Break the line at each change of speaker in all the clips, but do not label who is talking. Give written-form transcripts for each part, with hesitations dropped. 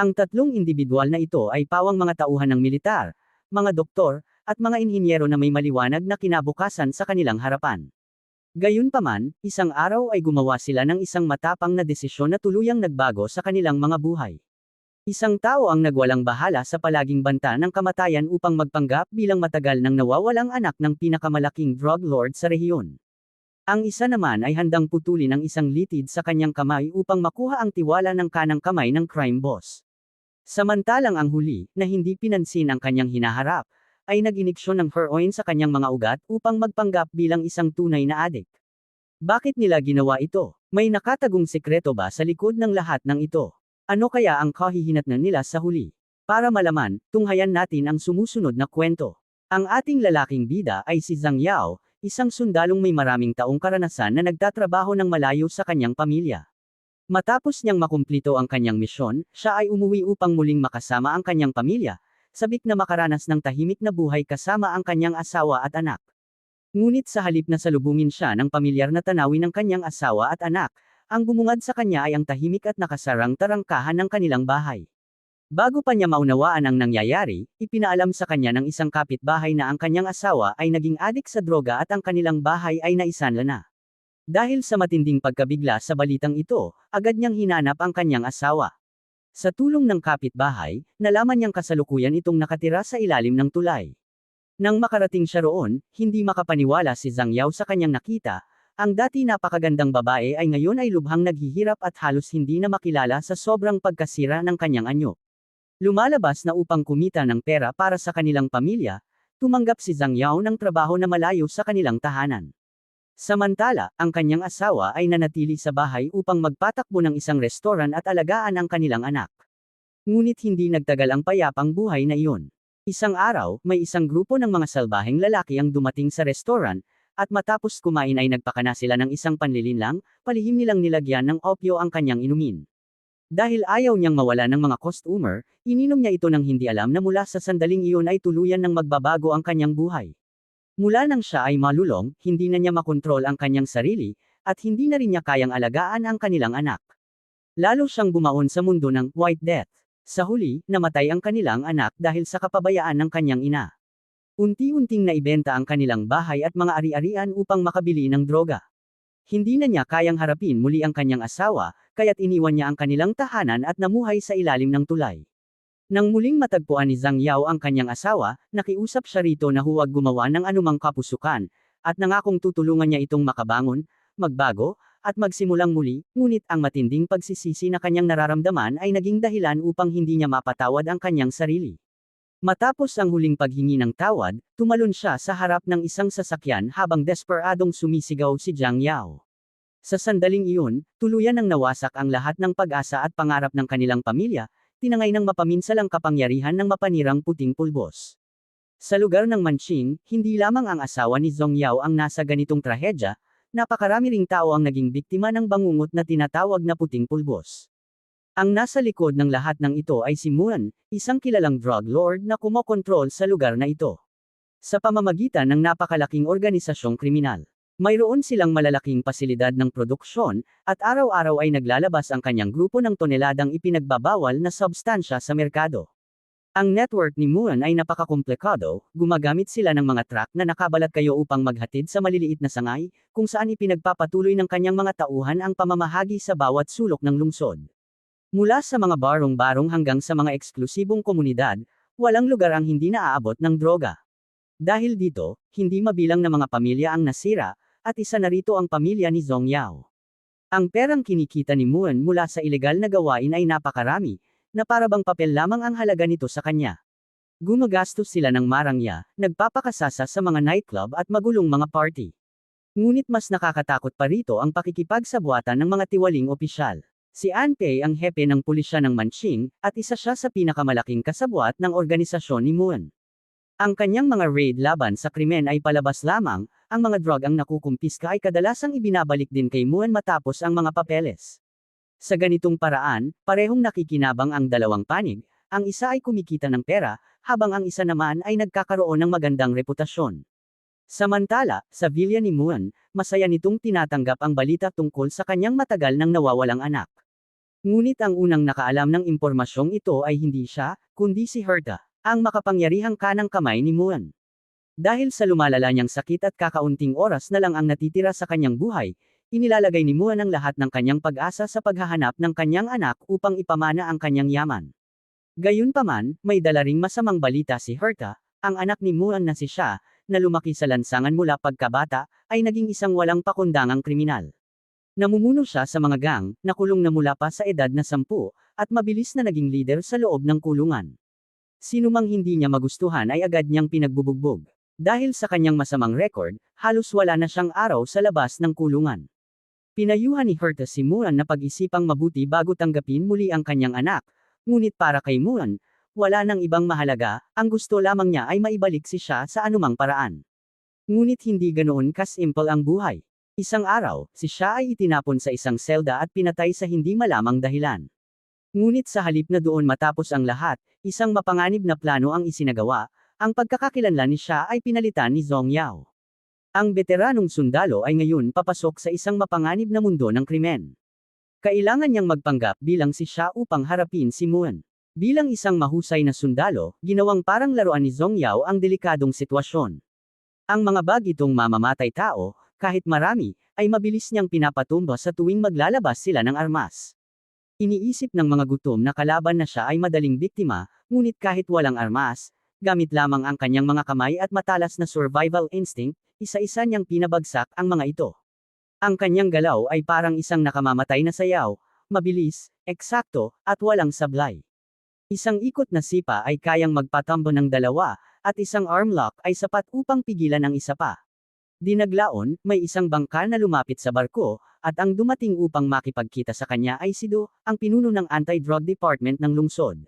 Ang tatlong indibidwal na ito ay pawang mga tauhan ng militar, mga doktor, at mga inhinyero na may maliwanag na kinabukasan sa kanilang harapan. Gayunpaman, isang araw ay gumawa sila ng isang matapang na desisyon na tuluyang nagbago sa kanilang mga buhay. Isang tao ang nagwalang bahala sa palaging banta ng kamatayan upang magpanggap bilang matagal nang nawawalang anak ng pinakamalaking drug lord sa rehiyon. Ang isa naman ay handang putulin ang isang litid sa kanyang kamay upang makuha ang tiwala ng kanang kamay ng crime boss. Samantalang ang huli, na hindi pinansin ang kanyang hinaharap, ay nag-iniksyon ng heroin sa kanyang mga ugat upang magpanggap bilang isang tunay na adik. Bakit nila ginawa ito? May nakatagong sekreto ba sa likod ng lahat ng ito? Ano kaya ang kahihinatnan nila sa huli? Para malaman, tunghayan natin ang sumusunod na kwento. Ang ating lalaking bida ay si Zhang Yao, isang sundalong may maraming taong karanasan na nagtatrabaho ng malayo sa kanyang pamilya. Matapos niyang makumplito ang kanyang misyon, siya ay umuwi upang muling makasama ang kanyang pamilya, sabik na makaranas ng tahimik na buhay kasama ang kanyang asawa at anak. Ngunit sa halip na salubungin siya ng pamilyar na tanawin ng kanyang asawa at anak, ang bumungad sa kanya ay ang tahimik at nakasarang tarangkahan ng kanilang bahay. Bago pa niya maunawaan ang nangyayari, ipinaalam sa kanya ng isang kapitbahay na ang kanyang asawa ay naging adik sa droga at ang kanilang bahay ay naisanla na. Dahil sa matinding pagkabigla sa balitang ito, agad niyang hinanap ang kanyang asawa. Sa tulong ng kapitbahay, nalaman niyang kasalukuyan itong nakatira sa ilalim ng tulay. Nang makarating siya roon, hindi makapaniwala si Zhang Yao sa kanyang nakita. Ang dati napakagandang babae ay ngayon ay lubhang naghihirap at halos hindi na makilala sa sobrang pagkasira ng kanyang anyo. Lumalabas na upang kumita ng pera para sa kanilang pamilya, tumanggap si Zhang Yao ng trabaho na malayo sa kanilang tahanan. Samantala, ang kanyang asawa ay nanatili sa bahay upang magpatakbo ng isang restoran at alagaan ang kanilang anak. Ngunit hindi nagtagal ang payapang buhay na iyon. Isang araw, may isang grupo ng mga salbaheng lalaki ang dumating sa restoran, at matapos kumain ay nagpakana sila ng isang panlilinlang, palihim nilang nilagyan ng opyo ang kanyang inumin. Dahil ayaw niyang mawala ng mga customer, ininom niya ito nang hindi alam na mula sa sandaling iyon ay tuluyan ng magbabago ang kanyang buhay. Mula nang siya ay malulong, hindi na niya makontrol ang kanyang sarili, at hindi na rin niya kayang alagaan ang kanilang anak. Lalo siyang bumaon sa mundo ng White Death. Sa huli, namatay ang kanilang anak dahil sa kapabayaan ng kanyang ina. Unti-unting naibenta ang kanilang bahay at mga ari-arian upang makabili ng droga. Hindi na niya kayang harapin muli ang kanyang asawa, kaya't iniwan niya ang kanilang tahanan at namuhay sa ilalim ng tulay. Nang muling matagpuan ni Zhang Yao ang kanyang asawa, nakiusap siya rito na huwag gumawa ng anumang kapusukan, at nangakong tutulungan niya itong makabangon, magbago, at magsimulang muli, ngunit ang matinding pagsisisi na kanyang nararamdaman ay naging dahilan upang hindi niya mapatawad ang kanyang sarili. Matapos ang huling paghingi ng tawad, tumalon siya sa harap ng isang sasakyan habang desperadong sumisigaw si Zhang Yao. Sa sandaling iyon, tuluyan nang nawasak ang lahat ng pag-asa at pangarap ng kanilang pamilya, tinangay ng mapaminsalang kapangyarihan ng mapanirang puting pulbos. Sa lugar ng Manching, hindi lamang ang asawa ni Zhang Yao ang nasa ganitong trahedya, napakarami ring tao ang naging biktima ng bangungot na tinatawag na puting pulbos. Ang nasa likod ng lahat ng ito ay si Muan, isang kilalang drug lord na kumokontrol sa lugar na ito. Sa pamamagitan ng napakalaking organisasyong kriminal. Mayroon silang malalaking pasilidad ng produksyon, at araw-araw ay naglalabas ang kanyang grupo ng toneladang ipinagbabawal na substansya sa merkado. Ang network ni Muan ay napakakomplikado, gumagamit sila ng mga truck na nakabalat kayo upang maghatid sa maliliit na sangay, kung saan ipinagpapatuloy ng kanyang mga tauhan ang pamamahagi sa bawat sulok ng lungsod. Mula sa mga barong-barong hanggang sa mga eksklusibong komunidad, walang lugar ang hindi naaabot ng droga. Dahil dito, hindi mabilang na mga pamilya ang nasira, at isa na rito ang pamilya ni Zhang Yao. Ang perang kinikita ni Muan mula sa ilegal na gawain ay napakarami, na parabang papel lamang ang halaga nito sa kanya. Gumagastos sila ng marangya, nagpapakasasa sa mga nightclub at magulong mga party. Ngunit mas nakakatakot pa rito ang pakikipagsabwatan ng mga tiwaling opisyal. Si An Pei ang hepe ng pulisya ng Manching, at isa siya sa pinakamalaking kasabwat ng organisasyon ni Muan. Ang kanyang mga raid laban sa krimen ay palabas lamang, ang mga drug ang nakukumpiska ay kadalasang ibinabalik din kay Muan matapos ang mga papeles. Sa ganitong paraan, parehong nakikinabang ang dalawang panig, ang isa ay kumikita ng pera, habang ang isa naman ay nagkakaroon ng magandang reputasyon. Samantala, sa villa ni Muan, masaya nitong tinatanggap ang balita tungkol sa kanyang matagal nang nawawalang anak. Ngunit ang unang nakaalam ng impormasyong ito ay hindi siya, kundi si Herta, ang makapangyarihang kanang kamay ni Muan. Dahil sa lumalala niyang sakit at kakaunting oras na lang ang natitira sa kanyang buhay, inilalagay ni Muan ang lahat ng kanyang pag-asa sa paghahanap ng kanyang anak upang ipamana ang kanyang yaman. Gayunpaman, may dala ring masamang balita si Herta, ang anak ni Muan na si Sha, na lumaki sa lansangan mula pagkabata, ay naging isang walang pakundangang kriminal. Namumuno siya sa mga gang, nakulong na mula pa sa edad na 10, at mabilis na naging leader sa loob ng kulungan. Sino mang hindi niya magustuhan ay agad niyang pinagbubugbog. Dahil sa kanyang masamang record, halos wala na siyang araw sa labas ng kulungan. Pinayuhan ni Herta si Muan na pag-isipang mabuti bago tanggapin muli ang kanyang anak, ngunit para kay Muan, wala nang ibang mahalaga, ang gusto lamang niya ay maibalik si Sha sa anumang paraan. Ngunit hindi ganoon kasimple ang buhay. Isang araw, si Sha ay itinapon sa isang selda at pinatay sa hindi malamang dahilan. Ngunit sa halip na doon matapos ang lahat, isang mapanganib na plano ang isinagawa, ang pagkakakilanlan ni Sha ay pinalitan ni Zhong Yao. Ang veteranong sundalo ay ngayon papasok sa isang mapanganib na mundo ng krimen. Kailangan niyang magpanggap bilang si Sha upang harapin si Muan. Bilang isang mahusay na sundalo, ginawang parang laruan ni Zhong Yao ang delikadong sitwasyon. Ang mga bagitong mamamatay tao, kahit marami, ay mabilis niyang pinapatumba sa tuwing maglalabas sila ng armas. Iniisip ng mga gutom na kalaban na siya ay madaling biktima, ngunit kahit walang armas, gamit lamang ang kanyang mga kamay at matalas na survival instinct, isa-isa niyang pinabagsak ang mga ito. Ang kanyang galaw ay parang isang nakamamatay na sayaw, mabilis, eksakto, at walang sablay. Isang ikot na sipa ay kayang magpatambo ng dalawa, at isang arm lock ay sapat upang pigilan ang isa pa. Dinaglaon, may isang bangka na lumapit sa barko, at ang dumating upang makipagkita sa kanya ay si Do, ang pinuno ng anti-drug department ng lungsod.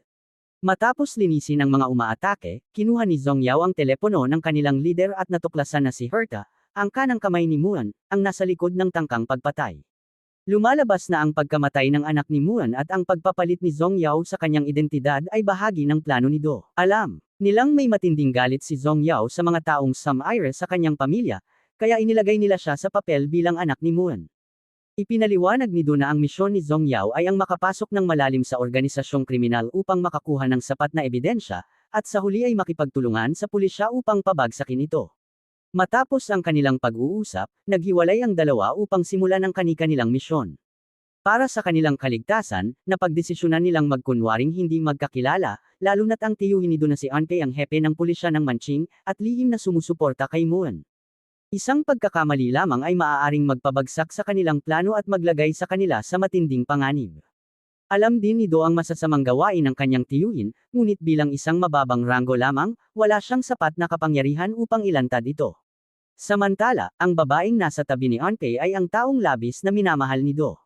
Matapos linisin ang mga umaatake, kinuha ni Zhong Yao ang telepono ng kanilang leader at natuklasan na si Herta, ang kanang kamay ni Muan, ang nasa likod ng tangkang pagpatay. Lumalabas na ang pagkamatay ng anak ni Muan at ang pagpapalit ni Zhong Yao sa kanyang identidad ay bahagi ng plano ni Do. Alam nilang may matinding galit si Zhong Yao sa mga taong Sam-ire sa kanyang pamilya, kaya inilagay nila siya sa papel bilang anak ni Muan. Ipinaliwanag ni Do na ang misyon ni Zhong Yao ay ang makapasok ng malalim sa organisasyong kriminal upang makakuha ng sapat na ebidensya, at sa huli ay makipagtulungan sa pulisya upang pabagsakin ito. Matapos ang kanilang pag-uusap, naghiwalay ang dalawa upang simulan ang kani-kanilang misyon. Para sa kanilang kaligtasan, napagdesisyonan nilang magkunwaring hindi magkakilala, lalo na't ang tiyuhin ni Do na si Anpei ang hepe ng pulisya ng Manching, at lihim na sumusuporta kay Muan. Isang pagkakamali lamang ay maaaring magpabagsak sa kanilang plano at maglagay sa kanila sa matinding panganib. Alam din ni Do ang masasamang gawain ng kanyang tiyuhin, ngunit bilang isang mababang ranggo lamang, wala siyang sapat na kapangyarihan upang ilantad ito. Samantala, ang babaeng nasa tabi ni Anpei ay ang taong labis na minamahal ni Do.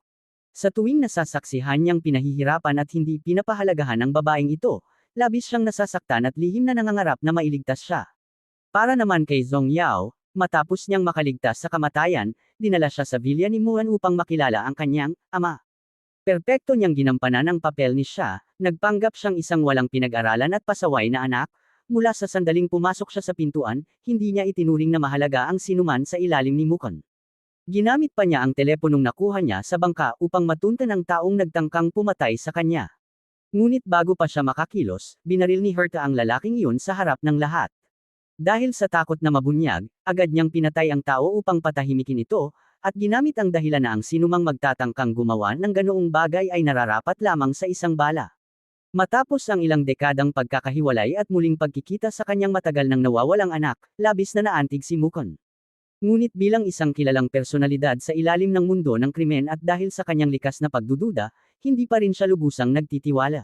Sa tuwing nasasaksihan niyang pinahihirapan at hindi pinapahalagahan ng babaeng ito, labis siyang nasasaktan at lihim na nangangarap na mailigtas siya. Para naman kay Zhong Yao, matapos niyang makaligtas sa kamatayan, dinala siya sa villa ni Muan upang makilala ang kanyang ama. Perpekto niyang ginampanan ang papel ni Sha, nagpanggap siyang isang walang pinag-aralan at pasaway na anak, mula sa sandaling pumasok siya sa pintuan, hindi niya itinuring na mahalaga ang sinuman sa ilalim ni Mukan. Ginamit pa niya ang teleponong nakuha niya sa bangka upang matuntan ang taong nagtangkang pumatay sa kanya. Ngunit bago pa siya makakilos, binaril ni Herta ang lalaking iyon sa harap ng lahat. Dahil sa takot na mabunyag, agad niyang pinatay ang tao upang patahimikin ito, at ginamit ang dahilan na ang sinumang magtatangkang gumawa ng ganoong bagay ay nararapat lamang sa isang bala. Matapos ang ilang dekadang pagkakahiwalay at muling pagkikita sa kanyang matagal nang nawawalang anak, labis na naantig si Mukan. Ngunit bilang isang kilalang personalidad sa ilalim ng mundo ng krimen at dahil sa kanyang likas na pagdududa, hindi pa rin siya lubusang nagtitiwala.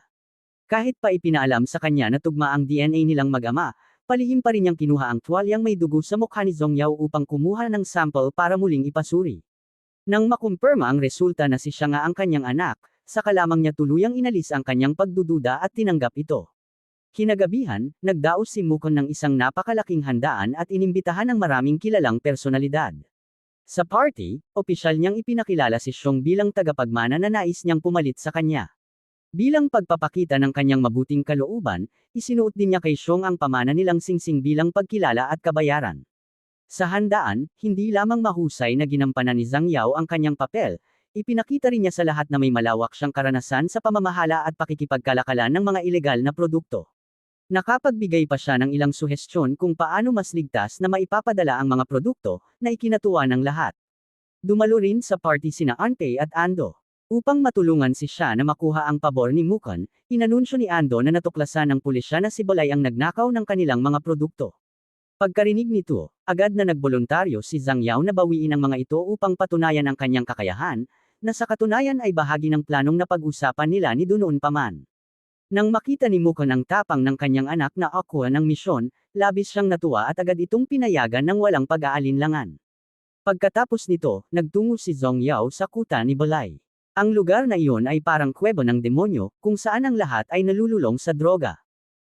Kahit pa ipinaalam sa kanya na tugma ang DNA nilang mag-ama, palihim pa rin niyang kinuha ang tuwalyang may dugo sa mukha ni Zhong Yao upang kumuha ng sample para muling ipasuri. Nang makumpirma ang resulta na si siya nga ang kanyang anak, saka lamang niya tuluyang inalis ang kanyang pagdududa at tinanggap ito. Kinagabihan, nagdaos si Mukan ng isang napakalaking handaan at inimbitahan ng maraming kilalang personalidad. Sa party, opisyal niyang ipinakilala si Xiong bilang tagapagmana na nais niyang pumalit sa kanya. Bilang pagpapakita ng kanyang mabuting kalooban, isinuot din niya kay Xiong ang pamana nilang singsing bilang pagkilala at kabayaran. Sa handaan, hindi lamang mahusay na ginampanan ni Zhang Yao ang kanyang papel, Ipinakita rin niya sa lahat na may malawak siyang karanasan sa pamamahala at pakikipagkalakalan ng mga ilegal na produkto. Nakapagbigay pa siya ng ilang suhestyon kung paano mas ligtas na maipapadala ang mga produkto na ikinatuwa ng lahat. Dumalo rin sa party sina Anpei at Ando. Upang matulungan si siya na makuha ang pabor ni Mukon, inanunsyo ni Ando na natuklasan ng pulisya na si Balay ang nagnakaw ng kanilang mga produkto. Pagkarinig nito, agad na nagboluntaryo si Zhang Yao na bawiin ang mga ito upang patunayan ang kanyang kakayahan, na sa katunayan ay bahagi ng planong napag-usapan nila ni noon pa man. Nang makita ni Mukon ang tapang ng kanyang anak na akuha ng misyon, labis siyang natuwa at agad itong pinayagan ng walang pag-aalinlangan. Pagkatapos nito, nagtungo si Zhang Yao sa kuta ni Balay. Ang lugar na iyon ay parang kuwebo ng demonyo, kung saan ang lahat ay nalululong sa droga.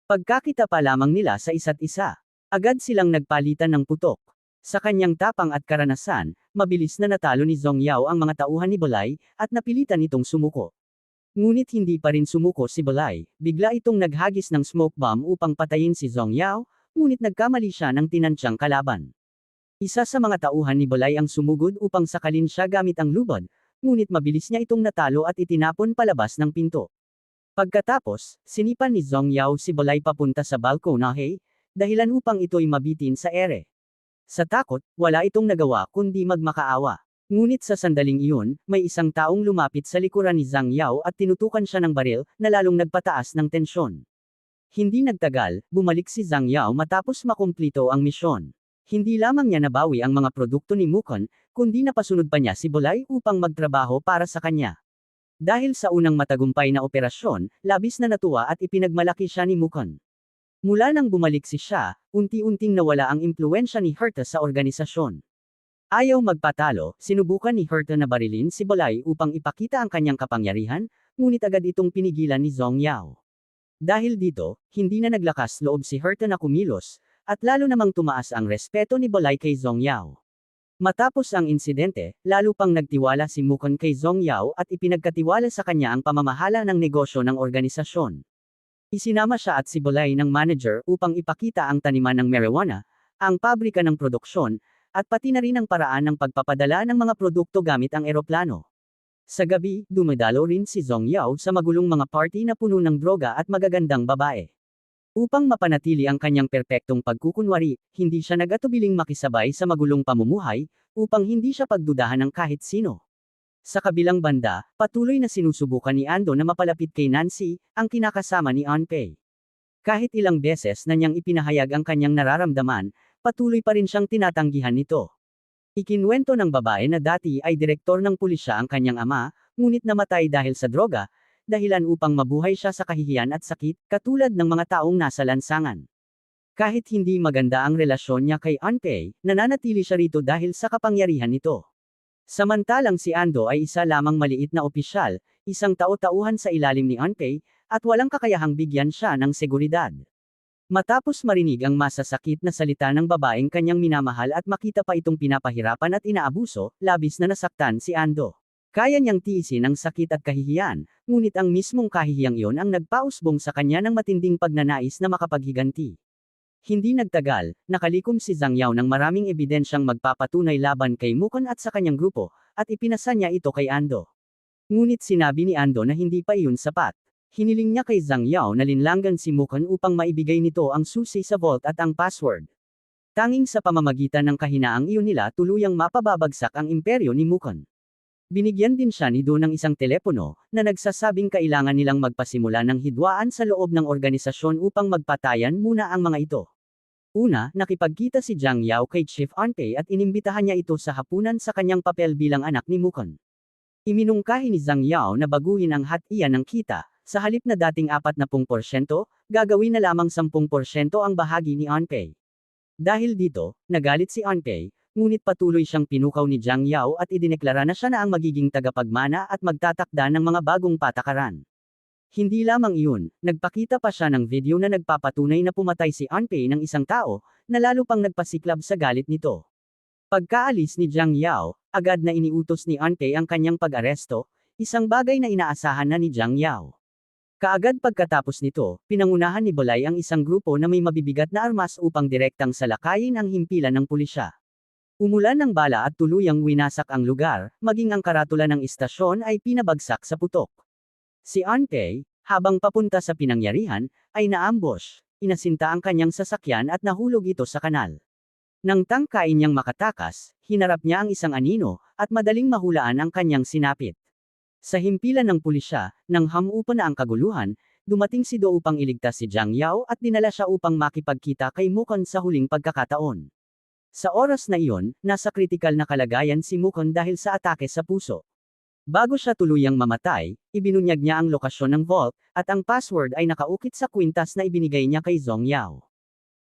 Pagkakita pa lamang nila sa isa't isa, agad silang nagpalitan ng putok. Sa kanyang tapang at karanasan, mabilis na natalo ni Zhang Yao ang mga tauhan ni Balay, at napilitan itong sumuko. Ngunit hindi pa rin sumuko si Balay, bigla itong naghagis ng smoke bomb upang patayin si Zhang Yao, ngunit nagkamali siya ng tinansyang kalaban. Isa sa mga tauhan ni Balay ang sumugod upang sakalin siya gamit ang lubad, ngunit mabilis niya itong natalo at itinapon palabas ng pinto. Pagkatapos, sinipan ni Zhang Yao si Balay papunta sa balkonahe, dahilan upang ito'y mabitin sa ere. Sa takot, wala itong nagawa kundi magmakaawa. Ngunit sa sandaling iyon, may isang taong lumapit sa likuran ni Zhang Yao at tinutukan siya ng baril, na lalong nagpataas ng tensyon. Hindi nagtagal, bumalik si Zhang Yao matapos makumplito ang misyon. Hindi lamang niya nabawi ang mga produkto ni Mukon, kundi napasunod pa niya si Balay upang magtrabaho para sa kanya. Dahil sa unang matagumpay na operasyon, labis na natuwa at ipinagmalaki siya ni Mukon. Mula nang bumalik si siya, unti-unting nawala ang impluwensya ni Herta sa organisasyon. Ayaw magpatalo, sinubukan ni Herta na barilin si Balay upang ipakita ang kanyang kapangyarihan, ngunit agad itong pinigilan ni Zhang Yao. Dahil dito, hindi na naglakas loob si Herta na kumilos, at lalo namang tumaas ang respeto ni Balay kay Zhang Yao. Matapos ang insidente, lalo pang nagtiwala si Mukon kay Zhang Yao at ipinagkatiwala sa kanya ang pamamahala ng negosyo ng organisasyon. Isinama siya at si Balay ng manager upang ipakita ang taniman ng marijuana, ang pabrika ng produksyon, at pati na rin ang paraan ng pagpapadala ng mga produkto gamit ang eroplano. Sa gabi, dumadalo rin si Zhang Yao sa magulong mga party na puno ng droga at magagandang babae. Upang mapanatili ang kanyang perpektong pagkukunwari, hindi siya nag-atubiling makisabay sa magulong pamumuhay, upang hindi siya pagdudahan ng kahit sino. Sa kabilang banda, patuloy na sinusubukan ni Ando na mapalapit kay Nancy, ang kinakasama ni Anpei. Kahit ilang beses na niyang ipinahayag ang kanyang nararamdaman, patuloy pa rin siyang tinatanggihan nito. Ikinwento ng babae na dati ay direktor ng pulisya ang kanyang ama, ngunit namatay dahil sa droga, dahilan upang mabuhay siya sa kahihiyan at sakit, katulad ng mga taong nasa lansangan. Kahit hindi maganda ang relasyon niya kay Anpei, nananatili siya rito dahil sa kapangyarihan nito. Samantalang si Ando ay isa lamang maliit na opisyal, isang tao-tauhan sa ilalim ni Anpei, at walang kakayahang bigyan siya ng seguridad. Matapos marinig ang masasakit na salita ng babaeng kanyang minamahal at makita pa itong pinapahirapan at inaabuso, labis na nasaktan si Ando. Kaya niyang tiisin ang sakit at kahihiyan, ngunit ang mismong kahihiyang iyon ang nagpausbong sa kanya ng matinding pagnanais na makapaghiganti. Hindi nagtagal, nakalikom si Zhang Yao ng maraming ebidensyang magpapatunay laban kay Mukon at sa kanyang grupo, at ipinasa niya ito kay Ando. Ngunit sinabi ni Ando na hindi pa iyon sapat. Hiniling niya kay Zhang Yao na linlangan si Mukon upang maibigay nito ang susi sa vault at ang password. Tanging sa pamamagitan ng kahinaang iyon nila tuluyang mapababagsak ang imperyo ni Mukon. Binigyan din siya ni Do ng isang telepono, na nagsasabing kailangan nilang magpasimula ng hidwaan sa loob ng organisasyon upang magpatayan muna ang mga ito. Una, nakipagkita si Zhang Yao kay Chief Anpei at inimbitahan niya ito sa hapunan sa kanyang papel bilang anak ni Mukon. Iminungkahi ni Zhang Yao na baguhin ang hatian ng kita, sa halip na dating 40%, gagawin na lamang 10% ang bahagi ni Anpei. Dahil dito, nagalit si Anpei, ngunit patuloy siyang pinukaw ni Zhang Yao at idineklara na siya na ang magiging tagapagmana at magtatakda ng mga bagong patakaran. Hindi lamang iyon, nagpakita pa siya ng video na nagpapatunay na pumatay si Anpei ng isang tao, na lalo pang nagpasiklab sa galit nito. Pagkaalis ni Zhang Yao, agad na iniutos ni Anpei ang kanyang pag-aresto, isang bagay na inaasahan na ni Zhang Yao. Kaagad pagkatapos nito, pinangunahan ni Balay ang isang grupo na may mabibigat na armas upang direktang salakayin ang himpilan ng pulisya. Umulan ng bala at tuluyang winasak ang lugar, maging ang karatula ng istasyon ay pinabagsak sa putok. Si Anpei, habang papunta sa pinangyarihan, ay naambush, inasinta ang kanyang sasakyan at nahulog ito sa kanal. Nang tangkain niyang makatakas, hinarap niya ang isang anino, at madaling mahulaan ang kanyang sinapit. Sa himpilan ng pulisya, nang hamupa na ang kaguluhan, dumating si Do upang iligtas si Jiang Yao at dinala siya upang makipagkita kay Mukon sa huling pagkakataon. Sa oras na iyon, nasa kritikal na kalagayan si Mukon dahil sa atake sa puso. Bago siya tuluyang mamatay, ibinunyag niya ang lokasyon ng vault, at ang password ay nakaukit sa kwintas na ibinigay niya kay Zhong Yao.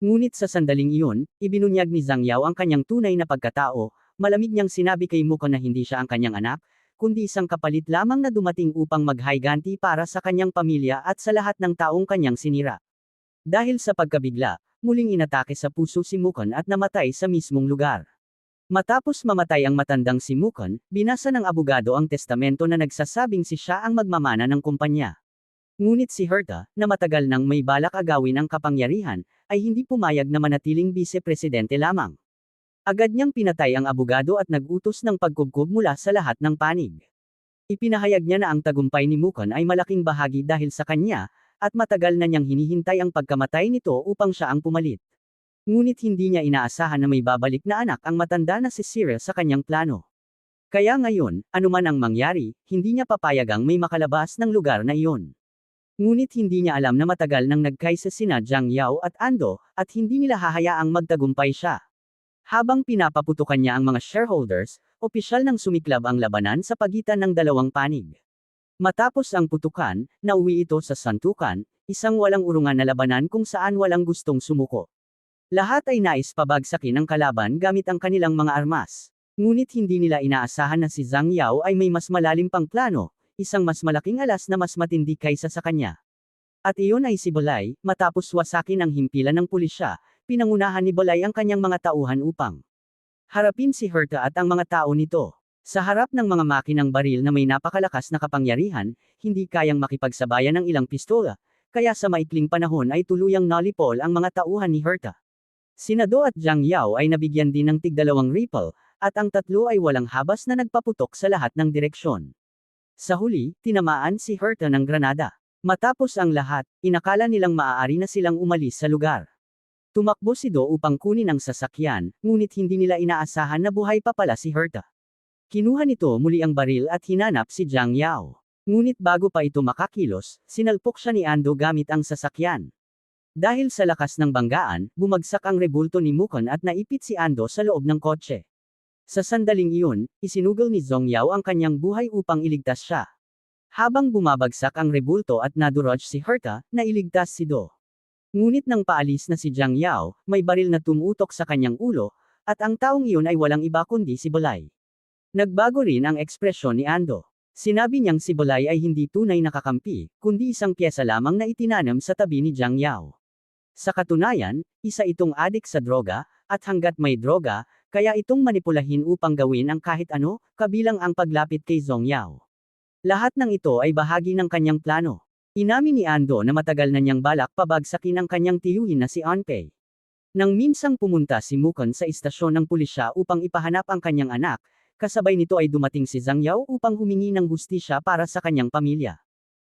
Ngunit sa sandaling iyon, ibinunyag ni Zhang Yao ang kanyang tunay na pagkatao, malamig niyang sinabi kay Mukon na hindi siya ang kanyang anak, kundi isang kapalit lamang na dumating upang maghiganti para sa kanyang pamilya at sa lahat ng taong kanyang sinira. Dahil sa pagkabigla, muling inatake sa puso si Mukon at namatay sa mismong lugar. Matapos mamatay ang matandang si Mukon, binasa ng abogado ang testamento na nagsasabing si siya ang magmamana ng kumpanya. Ngunit si Herta, na matagal nang may balak agawin ang kapangyarihan, ay hindi pumayag na manatiling vice-presidente lamang. Agad niyang pinatay ang abogado at nag-utos ng pagkubkob mula sa lahat ng panig. Ipinahayag niya na ang tagumpay ni Mukon ay malaking bahagi dahil sa kanya, at matagal na niyang hinihintay ang pagkamatay nito upang siya ang pumalit. Ngunit hindi niya inaasahan na may babalik na anak ang matanda na si Cyril sa kanyang plano. Kaya ngayon, anuman ang mangyari, hindi niya papayagang may makalabas ng lugar na iyon. Ngunit hindi niya alam na matagal nang nagkaisa sina Jiang Yao at Ando, at hindi nila hahayaang magtagumpay siya. Habang pinapaputukan niya ang mga shareholders, opisyal nang sumiklab ang labanan sa pagitan ng dalawang panig. Matapos ang putukan, nauwi ito sa santukan, isang walang urungan na labanan kung saan walang gustong sumuko. Lahat ay nais pabagsakin ang kalaban gamit ang kanilang mga armas. Ngunit hindi nila inaasahan na si Zhang Yao ay may mas malalim pang plano, isang mas malaking alas na mas matindi kaysa sa kanya. At iyon ay si Balay, matapos wasakin ang himpilan ng pulisya, pinangunahan ni Balay ang kanyang mga tauhan upang harapin si Herta at ang mga tao nito. Sa harap ng mga makinang baril na may napakalakas na kapangyarihan, hindi kayang makipagsabayan ng ilang pistola, kaya sa maikling panahon ay tuluyang nalipol ang mga tauhan ni Herta. Sina Do at Jiang Yao ay nabigyan din ng tig-2 rifle, at ang tatlo ay walang habas na nagpaputok sa lahat ng direksyon. Sa huli, tinamaan si Herta ng granada. Matapos ang lahat, inakala nilang maaari na silang umalis sa lugar. Tumakbo si Do upang kunin ang sasakyan, ngunit hindi nila inaasahan na buhay pa pala si Herta. Kinuha nito muli ang baril at hinanap si Jiang Yao. Ngunit bago pa ito makakilos, sinalpok siya ni Ando gamit ang sasakyan. Dahil sa lakas ng banggaan, bumagsak ang rebulto ni Mukon at naipit si Ando sa loob ng kotse. Sa sandaling iyon, isinugol ni Zhong Yao ang kanyang buhay upang iligtas siya. Habang bumabagsak ang rebulto at nadurog si Herta, nailigtas si Do. Ngunit nang paalis na si Jiang Yao, may baril na tumutok sa kanyang ulo, at ang taong iyon ay walang iba kundi si Balay. Nagbago rin ang ekspresyon ni Ando. Sinabi niyang si Balay ay hindi tunay na kakampi, kundi isang pyesa lamang na itinanam sa tabi ni Jiang Yao. Sa katunayan, isa itong adik sa droga, at hanggat may droga, kaya itong manipulahin upang gawin ang kahit ano, kabilang ang paglapit kay Zhong Yao. Lahat ng ito ay bahagi ng kanyang plano. Inamin ni Ando na matagal na niyang balak pabagsakin ang kanyang tiyuhin na si Anpei. Nang minsang pumunta si Mukon sa istasyon ng pulisya upang ipahanap ang kanyang anak, kasabay nito ay dumating si Zhang Yao upang humingi ng hustisya para sa kanyang pamilya.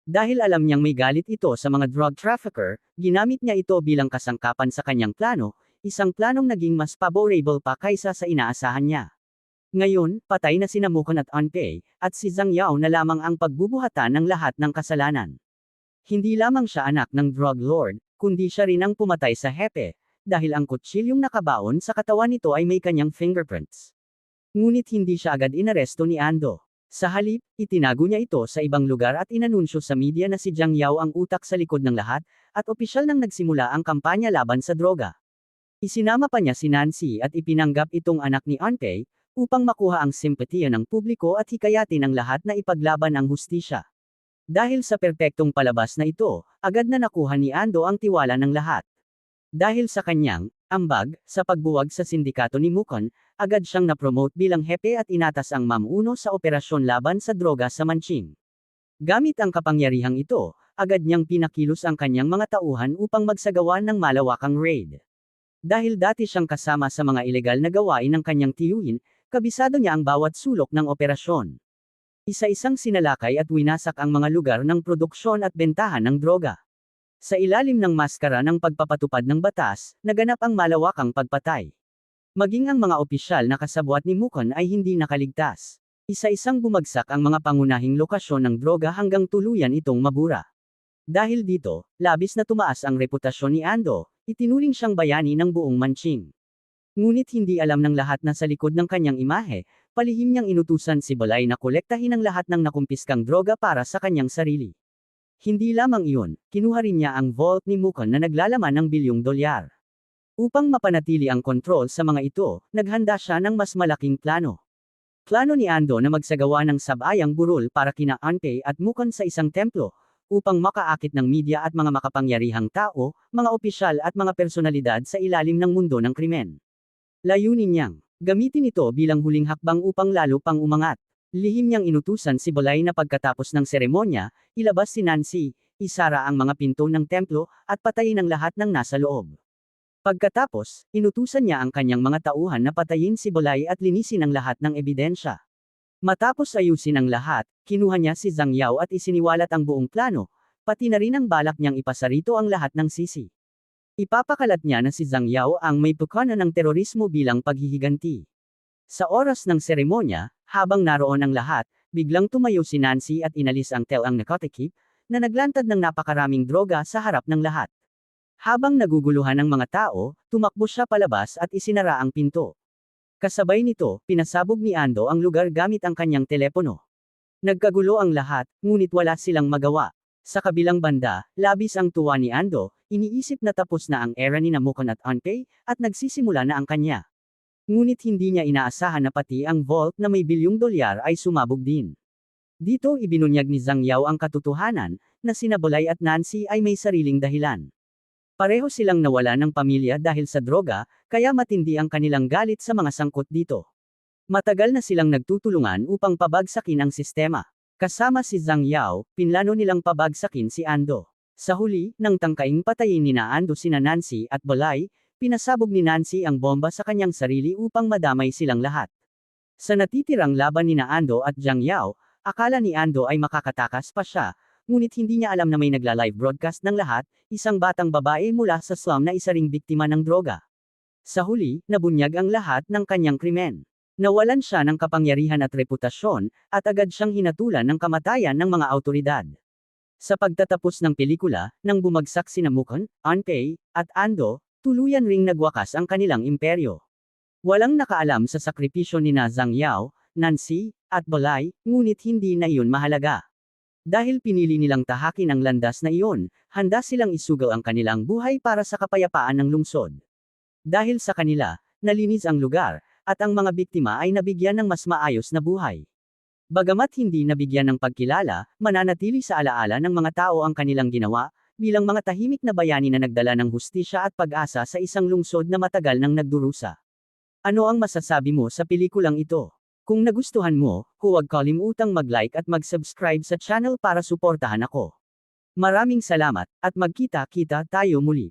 Dahil alam niyang may galit ito sa mga drug trafficker, ginamit niya ito bilang kasangkapan sa kanyang plano, isang planong naging mas favorable pa kaysa sa inaasahan niya. Ngayon, patay na sina Mukon at Anpei, at si Zhang Yao na lamang ang pagbubuhatan ng lahat ng kasalanan. Hindi lamang siya anak ng drug lord, kundi siya rin ang pumatay sa hepe, dahil ang kutsilyong nakabaon sa katawan nito ay may kanyang fingerprints. Ngunit hindi siya agad inaresto ni Ando. Sa halip, itinago niya ito sa ibang lugar at inanunsyo sa media na si Jiang Yao ang utak sa likod ng lahat, at opisyal nang nagsimula ang kampanya laban sa droga. Isinama pa niya si Nancy at ipinanggap itong anak ni Anpei, upang makuha ang simpatiya ng publiko at hikayatin ang lahat na ipaglaban ang hustisya. Dahil sa perpektong palabas na ito, agad na nakuha ni Ando ang tiwala ng lahat. Dahil sa kanyang ambag sa pagbuwag sa sindikato ni Mukon, agad siyang na-promote bilang hepe at inatas ang mamuno sa operasyon laban sa droga sa Manching. Gamit ang kapangyarihang ito, agad niyang pinakilos ang kanyang mga tauhan upang magsagawa ng malawakang raid. Dahil dati siyang kasama sa mga ilegal na gawain ng kanyang tiyuhin, kabisado niya ang bawat sulok ng operasyon. Isa-isang sinalakay at winasak ang mga lugar ng produksyon at bentahan ng droga. Sa ilalim ng maskara ng pagpapatupad ng batas, naganap ang malawakang pagpatay. Maging ang mga opisyal na kasabwat ni Mukon ay hindi nakaligtas. Isa-isang bumagsak ang mga pangunahing lokasyon ng droga hanggang tuluyan itong mabura. Dahil dito, labis na tumaas ang reputasyon ni Ando, itinuring siyang bayani ng buong Manching. Ngunit hindi alam ng lahat na sa likod ng kanyang imahe, palihim niyang inutusan si Balay na kolektahin ang lahat ng nakumpiskang droga para sa kanyang sarili. Hindi lamang iyon, kinuha rin niya ang vault ni Mukon na naglalaman ng bilyong dolyar. Upang mapanatili ang kontrol sa mga ito, naghanda siya ng mas malaking plano. Plano ni Ando na magsagawa ng sabayang burol para kina Anpei at Mukon sa isang templo, upang makaakit ng media at mga makapangyarihang tao, mga opisyal at mga personalidad sa ilalim ng mundo ng krimen. Layunin niyang gamitin ito bilang huling hakbang upang lalo pang umangat. Lihim niyang inutusan si Balay na pagkatapos ng seremonya, ilabas si Nancy, isara ang mga pinto ng templo, at patayin ang lahat ng nasa loob. Pagkatapos, inutusan niya ang kanyang mga tauhan na patayin si Balay at linisin ang lahat ng ebidensya. Matapos ayusin ang lahat, kinuha niya si Zhang Yao at isiniwalat ang buong plano, pati na rin ang balak niyang ipasarito ang lahat ng sisi. Ipapakalat niya na si Zhang Yao ang may pukana ng terorismo bilang paghihiganti. Sa oras ng seremonya, habang naroon ang lahat, biglang tumayo si Nancy at inalis ang telang narcotic na naglantad ng napakaraming droga sa harap ng lahat. Habang naguguluhan ang mga tao, tumakbo siya palabas at isinara ang pinto. Kasabay nito, pinasabog ni Ando ang lugar gamit ang kanyang telepono. Nagkagulo ang lahat, ngunit wala silang magawa. Sa kabilang banda, labis ang tuwa ni Ando, iniisip na tapos na ang era ni Mukon at Anpei, at nagsisimula na ang kanya. Ngunit hindi niya inaasahan na pati ang vault na may bilyong dolyar ay sumabog din. Dito ibinunyag ni Zhang Yao ang katotohanan, na sina Balay at Nancy ay may sariling dahilan. Pareho silang nawala ng pamilya dahil sa droga, kaya matindi ang kanilang galit sa mga sangkot dito. Matagal na silang nagtutulungan upang pabagsakin ang sistema. Kasama si Zhang Yao, pinlano nilang pabagsakin si Ando. Sa huli, nang tangkaing patayin ni Ando sina Nancy at Balay, pinasabog ni Nancy ang bomba sa kanyang sarili upang madamay silang lahat. Sa natitirang laban ni Ando at Zhang Yao, akala ni Ando ay makakatakas pa siya, ngunit hindi niya alam na may nagla-live broadcast ng lahat, isang batang babae mula sa slum na isa ring biktima ng droga. Sa huli, nabunyag ang lahat ng kanyang krimen. Nawalan siya ng kapangyarihan at reputasyon, at agad siyang hinatulan ng kamatayan ng mga awtoridad. Sa pagtatapos ng pelikula, nang bumagsak sina Mukon, Anpei, at Ando, tuluyan ring nagwakas ang kanilang imperyo. Walang nakaalam sa sakripisyo ni Zhang Yao, Nancy, at Balay, ngunit hindi na iyon mahalaga. Dahil pinili nilang tahakin ang landas na iyon, handa silang isugaw ang kanilang buhay para sa kapayapaan ng lungsod. Dahil sa kanila, nalinis ang lugar, at ang mga biktima ay nabigyan ng mas maayos na buhay. Bagamat hindi nabigyan ng pagkilala, mananatili sa alaala ng mga tao ang kanilang ginawa, bilang mga tahimik na bayani na nagdala ng hustisya at pag-asa sa isang lungsod na matagal nang nagdurusa. Ano ang masasabi mo sa pelikulang ito? Kung nagustuhan mo, huwag kalimutang mag-like at mag-subscribe sa channel para suportahan ako. Maraming salamat, at magkita-kita tayo muli.